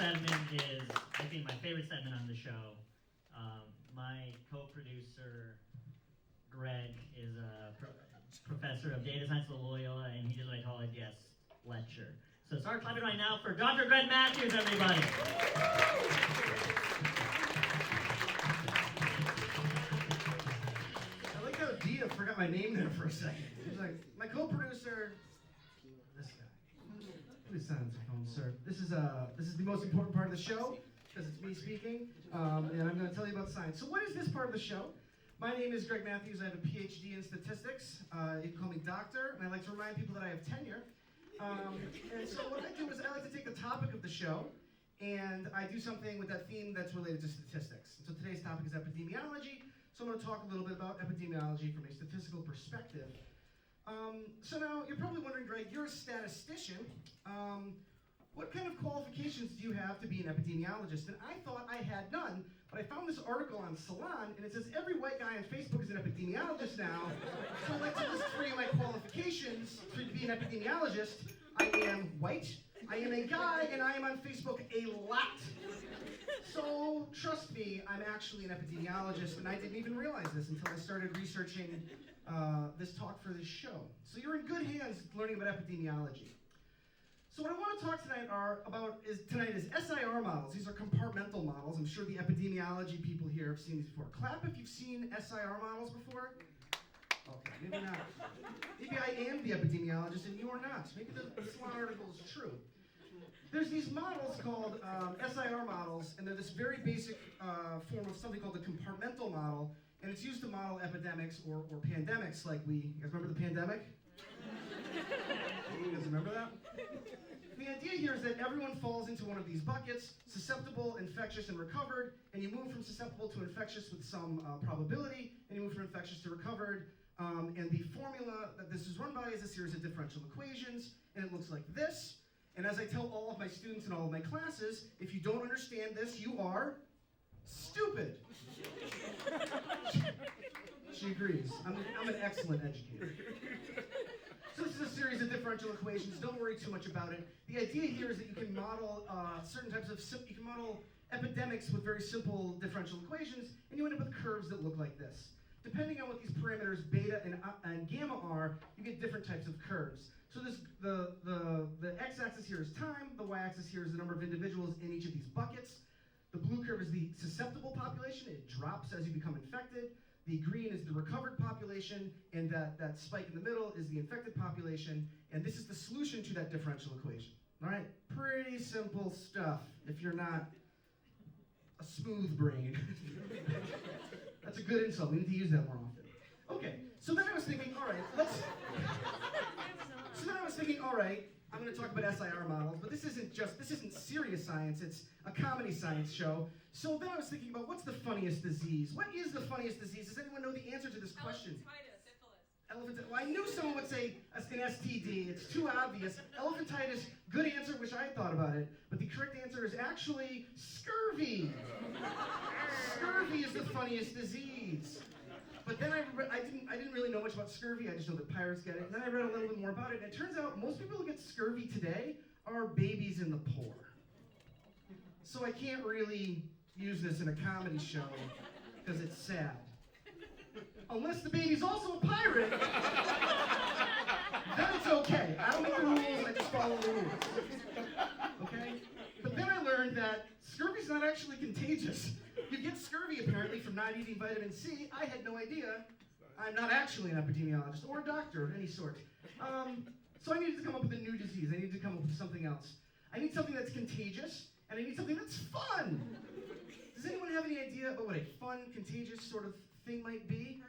segment is, I think, my favorite segment on the show. My co-producer, Greg, is a professor of data science at Loyola, and he does what I call a guest lecture. So start clapping right now for Dr. Greg Matthews, everybody. I like how Dia forgot my name there for a second. He was like, my co-producer, this guy. Please silence your phone, sir. This is the most important part of the show, because it's me speaking, and I'm going to tell you about science. So what is this part of the show? My name is Greg Matthews. I have a PhD in statistics. You can call me doctor, and I like to remind people that I have tenure. And so what I do is I like to take the topic of the show, and I do something with that theme that's related to statistics. So today's topic is epidemiology, so I'm going to talk a little bit about epidemiology from a statistical perspective. So now, you're probably wondering, Greg, you're a statistician. What kind of qualifications do you have to be an epidemiologist? And I thought I had none, but I found this article on Salon, and it says every white guy on Facebook is an epidemiologist now. So I'd like to list for you my qualifications to be an epidemiologist. I am white, I am a guy, and I am on Facebook a lot. So trust me, I'm actually an epidemiologist, and I didn't even realize this until I started researching this talk for this show. So you're in good hands learning about epidemiology. So what I want to talk about is SIR models. These are compartmental models. I'm sure the epidemiology people here have seen these before. Clap if you've seen SIR models before. Okay, maybe not. Maybe I am the epidemiologist and you are not. Maybe the Salon article is true. There's these models called SIR models, and they're this very basic form of something called the compartmental model, and it's used to model epidemics or pandemics like you guys remember the pandemic? You guys remember that? The idea here is that everyone falls into one of these buckets: susceptible, infectious, and recovered, and you move from susceptible to infectious with some probability, and you move from infectious to recovered, and the formula that this is run by is a series of differential equations, and it looks like this. And as I tell all of my students in all of my classes, if you don't understand this, you are stupid. She agrees. I'm an excellent educator. So this is a series of differential equations. Don't worry too much about it. The idea here is that you can model certain types of, you can model epidemics with very simple differential equations, and you end up with curves that look like this. Depending on what these parameters beta and gamma are, you get different types of curves. So the x-axis here is time, the y-axis here is the number of individuals in each of these buckets. The blue curve is the susceptible population. It drops as you become infected. The green is the recovered population, and that spike in the middle is the infected population, and this is the solution to that differential equation. All right, pretty simple stuff if you're not a smooth brain. That's a good insult. We need to use that more often. Okay, so then I was thinking, all right, I'm going to talk about SIR models, but this isn't serious science, it's a comedy science show. So then I was thinking about what's the funniest disease? What is the funniest disease? Does anyone know the answer to this question? Elephantitis. Well, I knew someone would say an STD. It's too obvious. Elephantitis, good answer, wish I had thought about it. But the correct answer is actually scurvy. Scurvy is the funniest disease. But then I didn't really know much about scurvy. I just know that pirates get it. And then I read a little bit more about it. And it turns out most people who get scurvy today are babies in the poor. So I can't really use this in a comedy show because it's sad. Unless the baby's also a pirate, then it's okay. I don't make the rules, I just follow the rules. Okay? But then I learned that scurvy's not actually contagious. You get scurvy apparently from not eating vitamin C. I had no idea. I'm not actually an epidemiologist or a doctor of any sort. So I needed to come up with a new disease. I needed to come up with something else. I need something that's contagious, and I need something that's fun. Does anyone have any idea about what a fun, contagious sort of thing might be?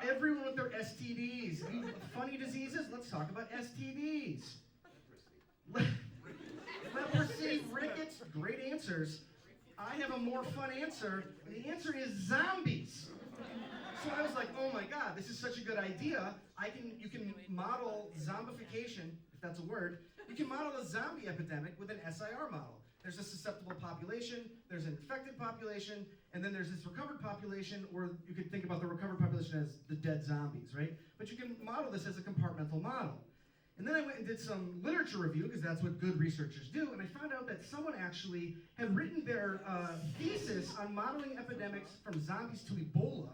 Everyone with their STDs. Funny diseases? Let's talk about STDs. Leprosy, rickets, great answers. I have a more fun answer. The answer is zombies. So I was like, oh my God, this is such a good idea. You can model zombification, if that's a word. You can model a zombie epidemic with an SIR model. There's a susceptible population, there's an infected population, and then there's this recovered population, or you could think about the recovered population as the dead zombies, right? But you can model this as a compartmental model. And then I went and did some literature review, because that's what good researchers do, and I found out that someone actually had written their thesis on modeling epidemics from zombies to Ebola.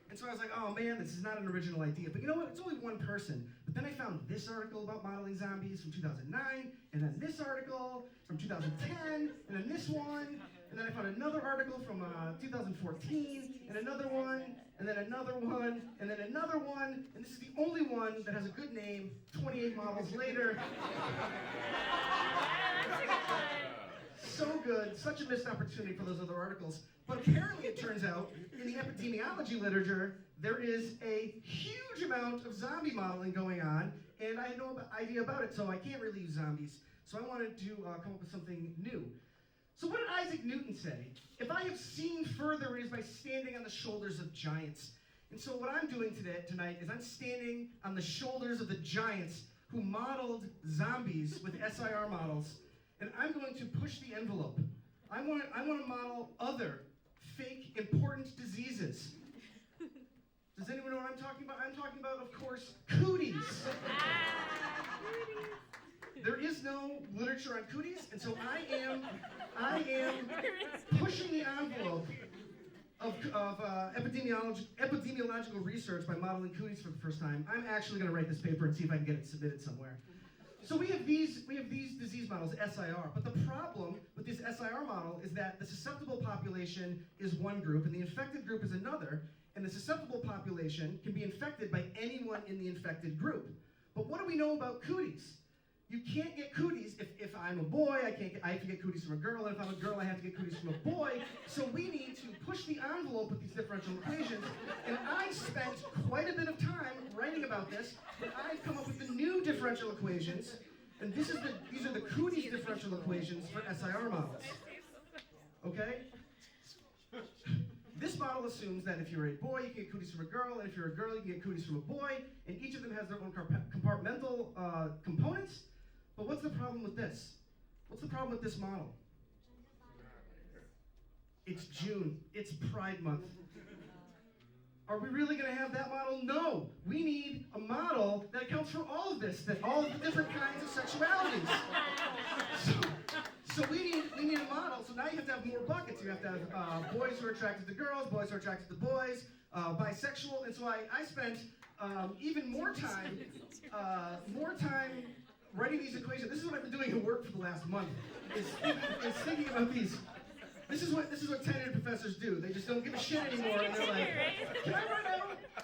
And so I was like, oh man, this is not an original idea. But you know what? It's only one person. But then I found this article about modeling zombies from 2009, and then this article from 2010, and then this one, and then I found another article from 2014, and another one, and then another one, and then another one, and this is the only one that has a good name, 28 models later. So good, such a missed opportunity for those other articles. But apparently it turns out, in the epidemiology literature, there is a huge amount of zombie modeling going on, and I had no idea about it, so I can't really use zombies. So I wanted to come up with something new. So what did Isaac Newton say? If I have seen further, it is by standing on the shoulders of giants. And so what I'm doing tonight is I'm standing on the shoulders of the giants who modeled zombies with SIR models, and I'm going to push the envelope. I want to model other fake important diseases. Does anyone know what I'm talking about? I'm talking about, of course, cooties. There is no literature on cooties, and so I am pushing the envelope of epidemiological research by modeling cooties for the first time. I'm actually going to write this paper and see if I can get it submitted somewhere. So we have these disease models, SIR, but the problem with this SIR model is that the susceptible population is one group and the infected group is another, and the susceptible population can be infected by anyone in the infected group. But what do we know about cooties? You can't get cooties. If I'm a boy, I have to get cooties from a girl, and if I'm a girl, I have to get cooties from a boy. So we need to push the envelope with these differential equations, and I spent quite a bit of time writing about this, but I've come up with the new differential equations, and these are the cooties differential equations for SIR models. Okay? This model assumes that if you're a boy, you can get cooties from a girl, and if you're a girl, you can get cooties from a boy, and each of them has their own compartmental components. But what's the problem with this? What's the problem with this model? It's June. It's Pride Month. Are we really going to have that model? No. We need a model that accounts for all of this, that all of the different kinds of sexualities. So we need a model. So now you have to have more buckets. You have to have boys who are attracted to girls, boys who are attracted to boys, bisexual. And so I spent even more time writing these equations. This is what I've been doing at work for the last month. Is thinking about these. This is what tenured professors do. They just don't give a shit anymore, and they're like,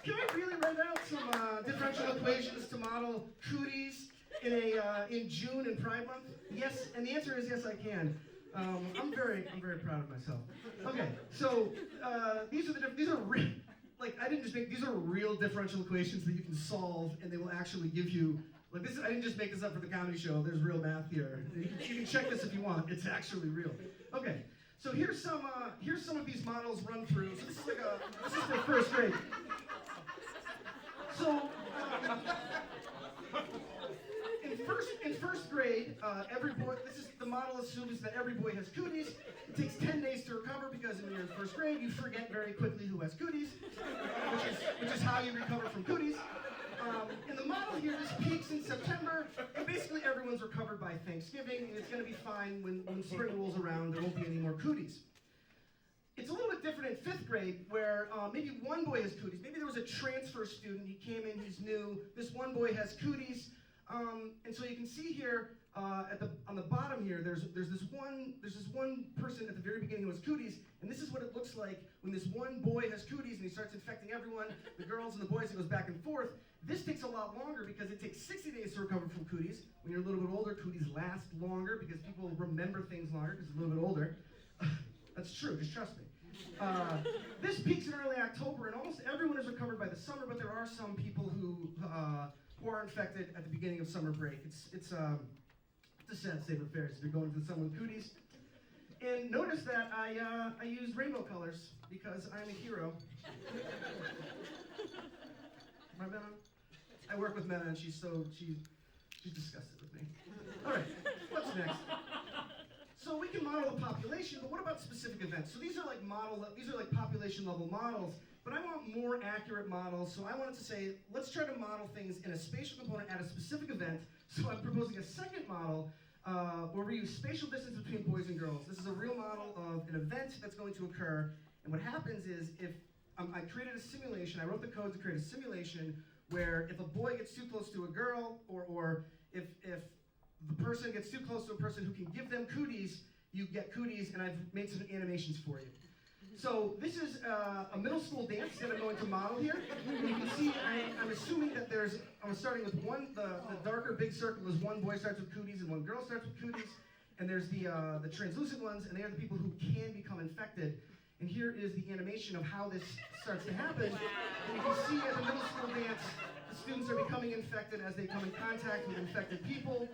can I really write out some differential equations to model cooties in June in Pride Month? Yes, and the answer is yes, I can. I'm very proud of myself. Okay, so these are real differential equations that you can solve, and they will actually give you. I didn't just make this up for the comedy show. There's real math here. You can check this if you want. It's actually real. Okay, so here's some of these models run through. So this is for first grade. So in first grade, every boy. The model assumes that every boy has cooties. It takes 10 days to recover because when you're in first grade, you forget very quickly who has cooties, which is how you recover from cooties. In the model here, this peaks in September, and basically everyone's recovered by Thanksgiving, and it's going to be fine when spring rolls around. There won't be any more cooties. It's a little bit different in fifth grade, where maybe one boy has cooties. Maybe there was a transfer student. He came in, he's new. This one boy has cooties, and so you can see here on the bottom here, there's this one person at the very beginning who has cooties, and this is what it looks like when this one boy has cooties and he starts infecting everyone, the girls and the boys. It goes back and forth. This takes a lot longer because it takes 60 days to recover from cooties. When you're a little bit older, cooties last longer because people remember things longer because they're a little bit older. That's true, just trust me. This peaks in early October, and almost everyone is recovered by the summer, but there are some people who are infected at the beginning of summer break. It's a sad state of affairs if you're going through someone with cooties. And notice that I used rainbow colors because I'm a hero. My Mena? I work with Mena, and she's disgusted with me. All right, what's next? So we can model the population, but what about specific events? So these are like population level models, but I want more accurate models. So I wanted to say, let's try to model things in a spatial component at a specific event So I'm proposing a second model where we use spatial distance between boys and girls. This is a real model of an event that's going to occur. And what happens is if I created a simulation, I wrote the code to create a simulation where if a boy gets too close to a girl, or if the person gets too close to a person who can give them cooties, you get cooties, and I've made some animations for you. So this is a middle school dance that I'm going to model here. And you can see I'm assuming that I'm starting with one, the darker big circle is one boy starts with cooties and one girl starts with cooties. And there's the translucent ones, and they are the people who can become infected. And here is the animation of how this starts to happen. And you can see at the middle school dance, the students are becoming infected as they come in contact with infected people.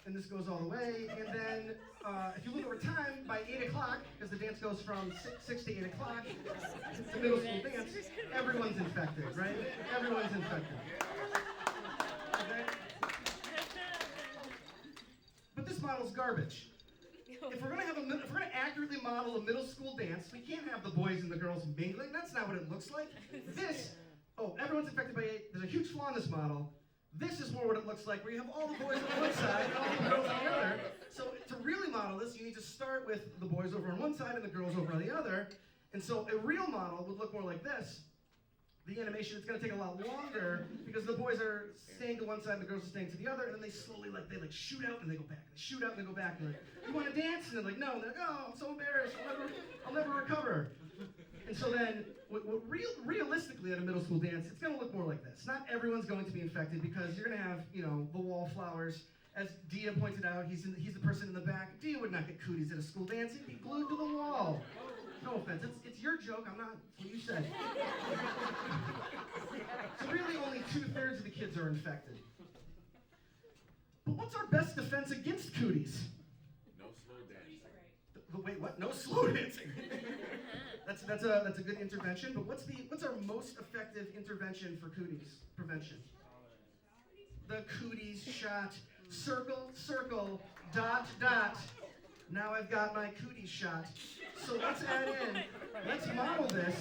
And this goes all the way. And then if you look over time, by 8 o'clock, because the dance goes from 6 to 8 o'clock, it's a middle school dance, everyone's infected, right? Everyone's infected. Okay? But this model's garbage. If we're gonna accurately model a middle school dance, we can't have the boys and the girls mingling. That's not what it looks like. Everyone's infected by 8. There's a huge flaw in this model. This is more what it looks like, where you have all the boys on one side and all the girls on the other. So to really model this, you need to start with the boys over on one side and the girls over on the other. And so a real model would look more like this. The animation is going to take a lot longer because the boys are staying to one side and the girls are staying to the other, and then they slowly they shoot out and they go back. They shoot out and they go back. And they're like, you want to dance? And they're like, no. And they're like, oh, I'm so embarrassed. I'll never recover. And so then, realistically at a middle school dance, it's going to look more like this. Not everyone's going to be infected because you're going to have, the wallflowers. As Dia pointed out, he's the person in the back. Dia would not get cooties at a school dance. He'd be glued to the wall. No offense, it's your joke. I'm not. It's what you said. So really, only 2/3 of the kids are infected. But what's our best defense against cooties? No slow dancing. Wait, what? No slow dancing. That's a good intervention. But what's our most effective intervention for cooties prevention? The cooties shot. Circle, circle, dot, dot. Now I've got my cooties shot. So let's add in. Let's model this.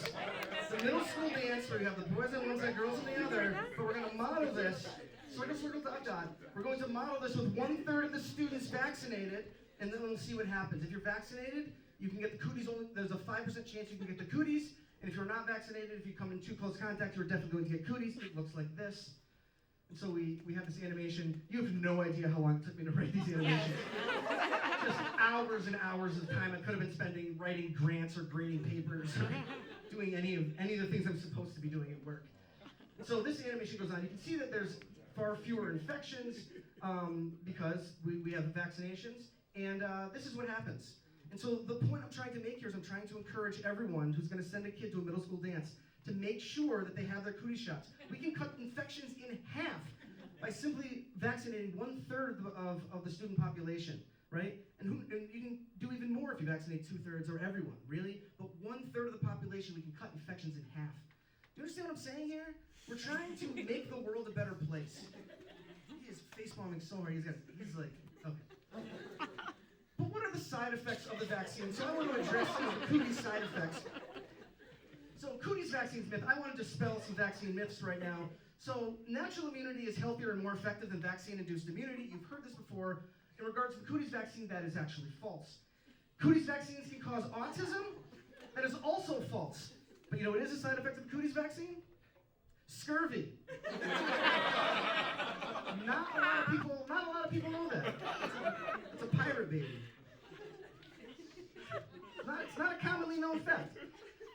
The middle school dance where you have the boys on one side, girls on the other. But we're going to model this. Circle, circle, dot, dot. We're going to model this with 1/3 of the students vaccinated, and then we'll see what happens. If you're vaccinated, you can get the cooties only. There's a 5% chance you can get the cooties. And if you're not vaccinated, if you come in too close contact, you're definitely going to get cooties. It looks like this. And so we have this animation. You have no idea how long it took me to write these animations. Just hours and hours of time I could have been spending writing grants or grading papers or doing any of the things I'm supposed to be doing at work. So this animation goes on. You can see that there's far fewer infections because we have vaccinations. And this is what happens. And so the point I'm trying to make here is I'm trying to encourage everyone who's going to send a kid to a middle school dance to make sure that they have their cootie shots. We can cut infections in half by simply vaccinating 1/3 of the student population, right? And you can do even more if you vaccinate 2/3 or everyone, really? But 1/3 of the population, we can cut infections in half. Do you understand what I'm saying here? We're trying to make the world a better place. He is face-palming so hard, he's like, okay. But what are the side effects of the vaccine? So I want to address the cooties side effects. So cooties vaccines myth, I want to dispel some vaccine myths right now. So natural immunity is healthier and more effective than vaccine-induced immunity. You've heard this before. In regards to the cooties vaccine, that is actually false. Cooties vaccines can cause autism. That is also false. But you know what is a side effect of the cooties vaccine? Scurvy. Not a lot of people know that. It's a pirate baby. It's not a commonly known fact.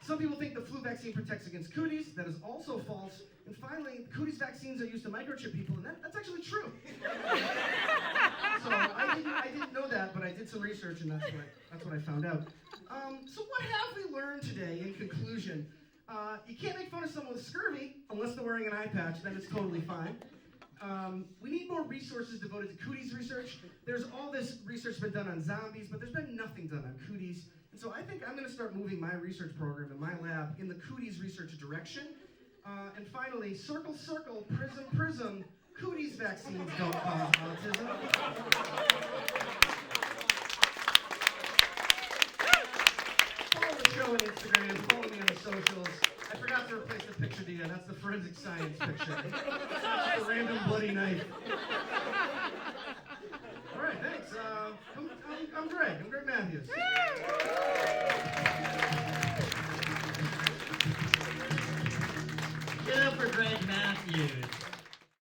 Some people think the flu vaccine protects against cooties. That is also false. And finally, cooties vaccines are used to microchip people, and that's actually true. So I didn't know that, but I did some research, and that's what I found out. So what have we learned today in conclusion? You can't make fun of someone with scurvy unless they're wearing an eye patch. Then it's totally fine. We need more resources devoted to cooties research. There's all this research been done on zombies, but there's been nothing done on cooties. And so I think I'm going to start moving my research program in my lab in the cooties research direction. And finally, circle, circle, prism, prism, cooties vaccines don't cause autism. Follow the show on Instagram, follow me on the socials. I forgot to replace the picture, that's the forensic science picture. Just a random bloody knife. All right, thanks. I'm Greg. I'm Greg Matthews. Give it up for Greg Matthews.